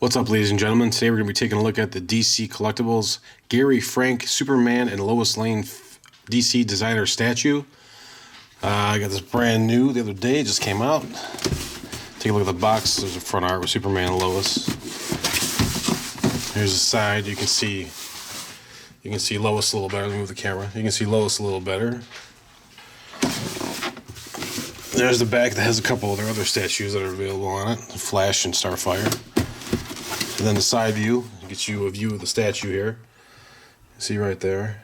What's up, ladies and gentlemen? Today we're going to be taking a look at the DC Collectibles Gary Frank Superman and Lois Lane DC designer statue. I got this brand new the other day. It just came out. Take a look at the box. There's a front art with Superman and Lois. Here's the side. You can see Lois a little better. Let me move the camera. You can see Lois a little better. There's the back that has a couple of their other statues that are available on it. Flash and Starfire. And then the side view gets you a view of the statue here. See right there.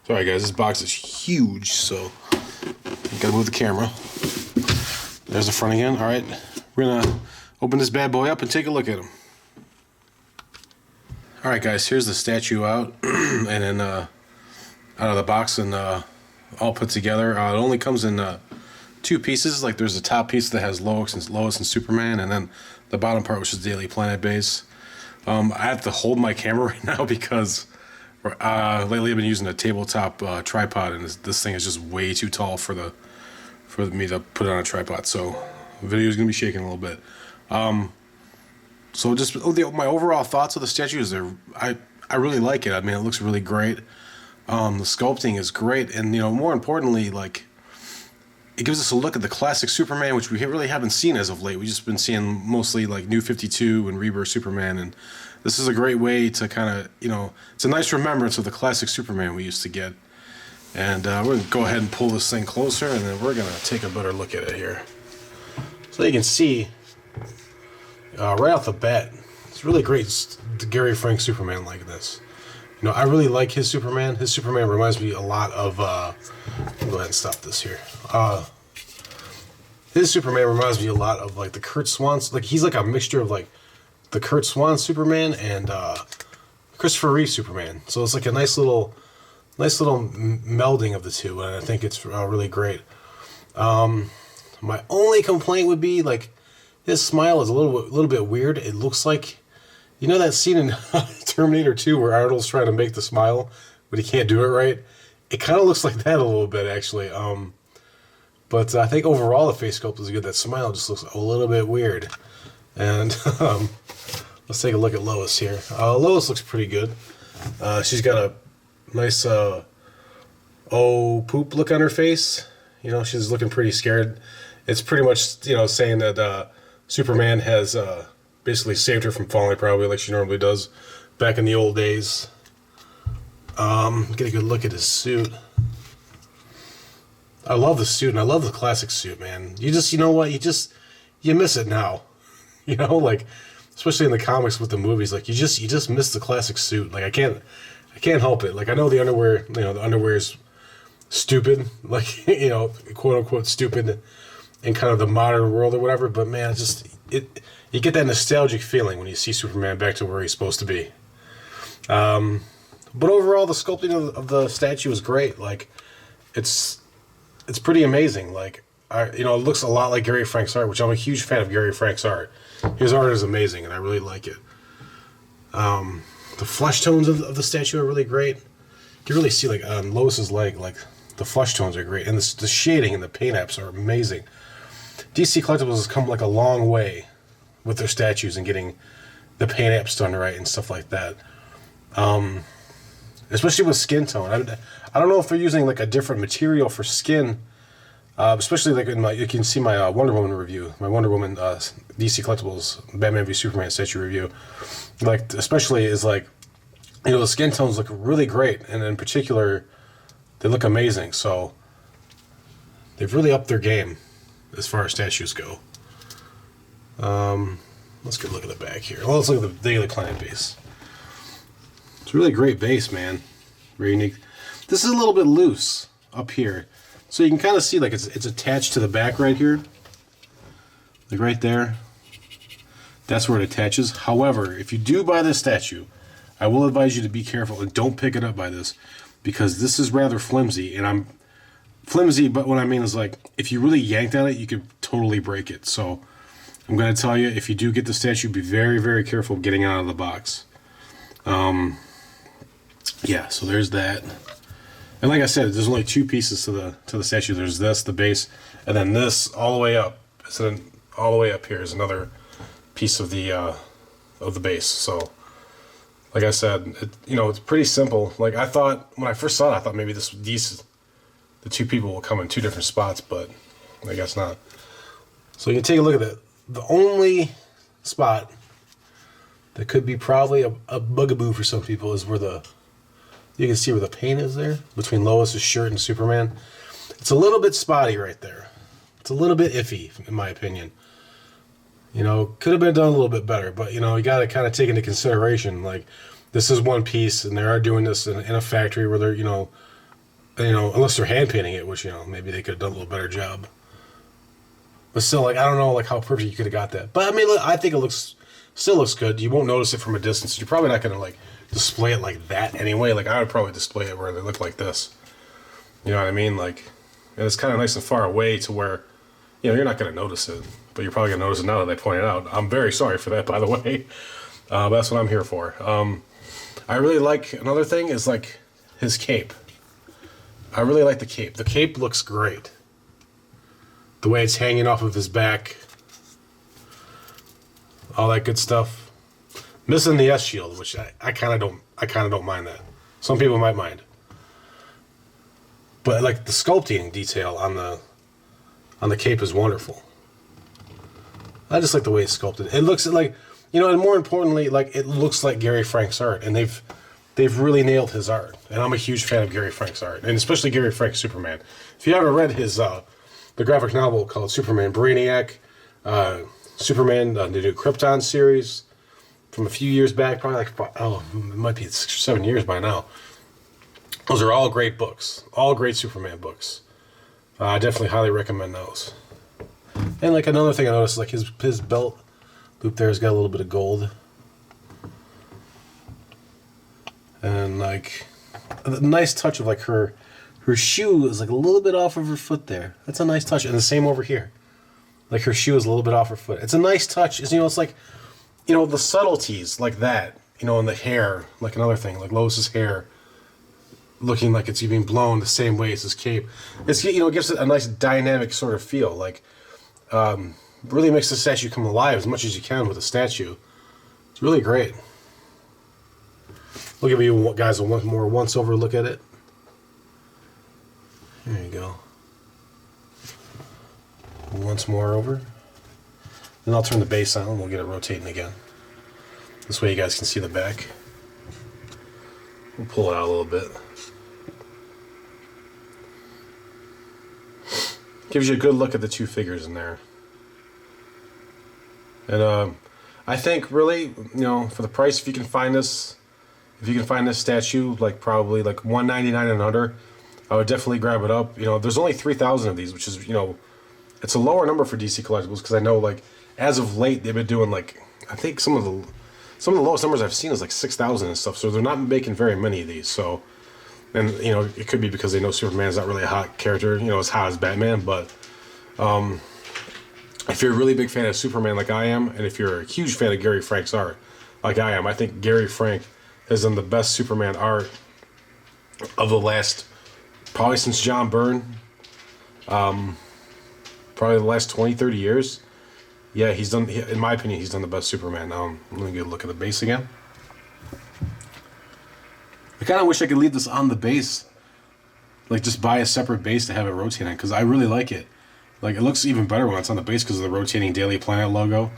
Sorry guys, this box is huge, so gotta move the camera. There's the front again. Alright, we're gonna open this bad boy up and take a look at him. Alright guys, here's the statue out and then out of the box and all put together. It only comes in two pieces. Like there's the top piece that has Lois and Superman, and then the bottom part, which is Daily Planet base. I have to hold my camera right now because lately I've been using a tabletop tripod, and this thing is just way too tall for me to put it on a tripod. So the video is gonna be shaking a little bit. So just my overall thoughts of the statue is I really like it. I mean, it looks really great. The sculpting is great, and more importantly, like, it gives us a look at the classic Superman, which we really haven't seen as of late. We've just been seeing mostly like New 52 and Rebirth Superman, and this is a great way to kind of, it's a nice remembrance of the classic Superman we used to get. And we're going to go ahead and pull this thing closer, and then we're going to take a better look at it here. So you can see, right off the bat, it's really great, the Gary Frank Superman like this. I really like his Superman. His Superman reminds me a lot of, I'll go ahead and stop this here. His Superman reminds me a lot of like the Kurt Swan, like he's like a mixture of like the Kurt Swan Superman and Christopher Reeve Superman. So it's like a nice little melding of the two, and I think it's really great. My only complaint would be like his smile is a little bit weird. It looks like, that scene in Terminator 2 where Arnold's trying to make the smile, but he can't do it right? It kind of looks like that a little bit, actually. But I think overall the face sculpt is good. That smile just looks a little bit weird. And let's take a look at Lois here. Lois looks pretty good. She's got a nice poop look on her face. She's looking pretty scared. It's pretty much saying that Superman has basically saved her from falling, probably like she normally does back in the old days. Get a good look at his suit. I love the suit, and I love the classic suit, man. You just, you miss it now. Like, especially in the comics with the movies, like you just miss the classic suit. Like I can't help it. Like I know the underwear, the underwear is stupid, like, quote unquote stupid in kind of the modern world or whatever, but man, you get that nostalgic feeling when you see Superman back to where he's supposed to be. But overall, the sculpting of the statue is great. Like, it's pretty amazing. Like, it looks a lot like Gary Frank's art, which I'm a huge fan of Gary Frank's art. His art is amazing, and I really like it. The flesh tones of the statue are really great. You can really see, like, on Lois's leg, like, the flesh tones are great, and the shading and the paint apps are amazing. DC Collectibles has come, like, a long way with their statues and getting the paint apps done right and stuff like that. Especially with skin tone. I don't know if they're using like a different material for skin, especially like you can see my Wonder Woman review, my Wonder Woman DC Collectibles Batman v Superman statue review. Like especially is like, the skin tones look really great, and in particular, they look amazing. So they've really upped their game as far as statues go. Let's get a look at the back here. Well, let's look at the Daily Planet base. It's a really great base, man. Very unique. This is a little bit loose up here, so you can kind of see like it's attached to the back right here, like right there. That's where it attaches. However, if you do buy this statue, I will advise you to be careful and don't pick it up by this, because this is rather flimsy, and I'm flimsy, but what I mean is like if you really yanked on it, you could totally break it. So I'm going to tell you, if you do get the statue, be very, very careful getting it out of the box. Yeah, so there's that. And like I said, there's only two pieces to the statue. There's this, the base, and then this all the way up. So then all the way up here is another piece of the of the base. So, like I said, it's pretty simple. Like I thought when I first saw it, I thought maybe the two people will come in two different spots, but I guess not. So you can take a look at it. The only spot that could be probably a bugaboo for some people is where you can see where the paint is there between Lois's shirt and Superman. It's a little bit spotty right there. It's a little bit iffy, in my opinion. Could have been done a little bit better, but you got to kind of take into consideration, like, this is one piece, and they are doing this in a factory where they're, unless they're hand painting it, which maybe they could have done a little better job. But still, like, I don't know, like, how perfect you could have got that. But I mean, I think it still looks good. You won't notice it from a distance. You're probably not gonna like display it like that anyway. Like I would probably display it where they look like this. You know what I mean? Like, and it's kind of nice and far away to where, you're not gonna notice it, but you're probably gonna notice it now that they point it out. I'm very sorry for that, by the way. But that's what I'm here for. I really like, another thing is like his cape. I really like the cape. The cape looks great. The way it's hanging off of his back. All that good stuff. Missing the S shield, which I kind of don't mind that. Some people might mind. But like the sculpting detail on the cape is wonderful. I just like the way it's sculpted. It looks like, and more importantly, like it looks like Gary Frank's art, and they've really nailed his art. And I'm a huge fan of Gary Frank's art, and especially Gary Frank's Superman. If you ever read his the graphic novel called Superman Brainiac, Superman the new Krypton series from a few years back, probably it might be 6 or 7 years by now. Those are all great books, all great Superman books. I definitely highly recommend those. And like another thing I noticed, like his belt loop there has got a little bit of gold. And like a nice touch of like her shoe is like a little bit off of her foot there. That's a nice touch. And the same over here. Like her shoe is a little bit off her foot. It's a nice touch. It's like, the subtleties like that, in the hair, like another thing, like Lois's hair looking like it's being blown the same way as his cape. It's, it gives it a nice dynamic sort of feel. Like, really makes the statue come alive as much as you can with a statue. It's really great. We'll give you guys a once over look at it. There you go. Once more over. Then I'll turn the base on and we'll get it rotating again. This way you guys can see the back. We'll pull it out a little bit. Gives you a good look at the two figures in there. And I think really, for the price, if you can find this statue, like probably like $199 and under, I would definitely grab it up. There's only 3,000 of these, which is, it's a lower number for DC Collectibles, because I know, like, as of late, they've been doing, like, I think some of the lowest numbers I've seen is like 6,000 and stuff. So they're not making very many of these. So, and it could be because they know Superman's not really a hot character, as hot as Batman. But if you're a really big fan of Superman like I am, and if you're a huge fan of Gary Frank's art like I am, I think Gary Frank has done the best Superman art of the last, probably since John Byrne, probably the last 20, 30 years. Yeah, in my opinion, he's done the best Superman. Let me get a look at the base again. I kind of wish I could leave this on the base, like just buy a separate base to have it rotating, because I really like it. Like, it looks even better when it's on the base because of the rotating Daily Planet logo,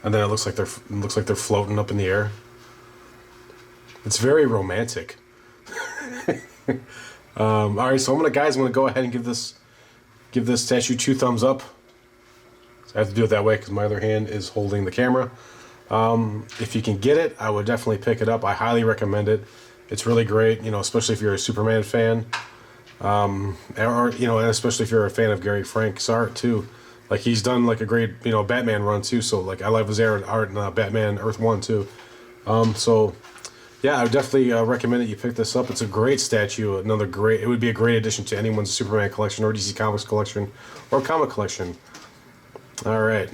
and then it looks like they're floating up in the air. It's very romantic. All right, so I'm gonna go ahead and give this statue 2 thumbs up. So I have to do it that way because my other hand is holding the camera. If you can get it, I would definitely pick it up. I highly recommend it. It's really great, especially if you're a Superman fan, and especially if you're a fan of Gary Frank's art too. Like, he's done like a great, Batman run too. So like, I love his art in Batman Earth 1 too. So yeah, I would definitely recommend that you pick this up. It's a great statue. It would be a great addition to anyone's Superman collection or DC Comics collection or comic collection. All right.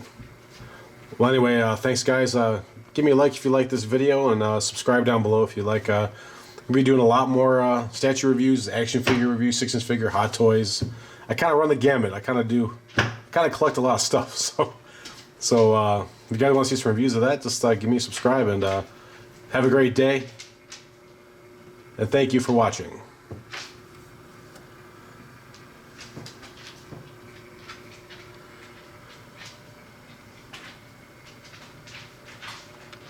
Well, anyway, thanks, guys. Give me a like if you like this video, and subscribe down below if you like. We'll be doing a lot more statue reviews, action figure reviews, 6-inch figure, hot toys. I kind of run the gamut. I kind of collect a lot of stuff. So If you guys want to see some reviews of that, just give me a subscribe and have a great day. And thank you for watching.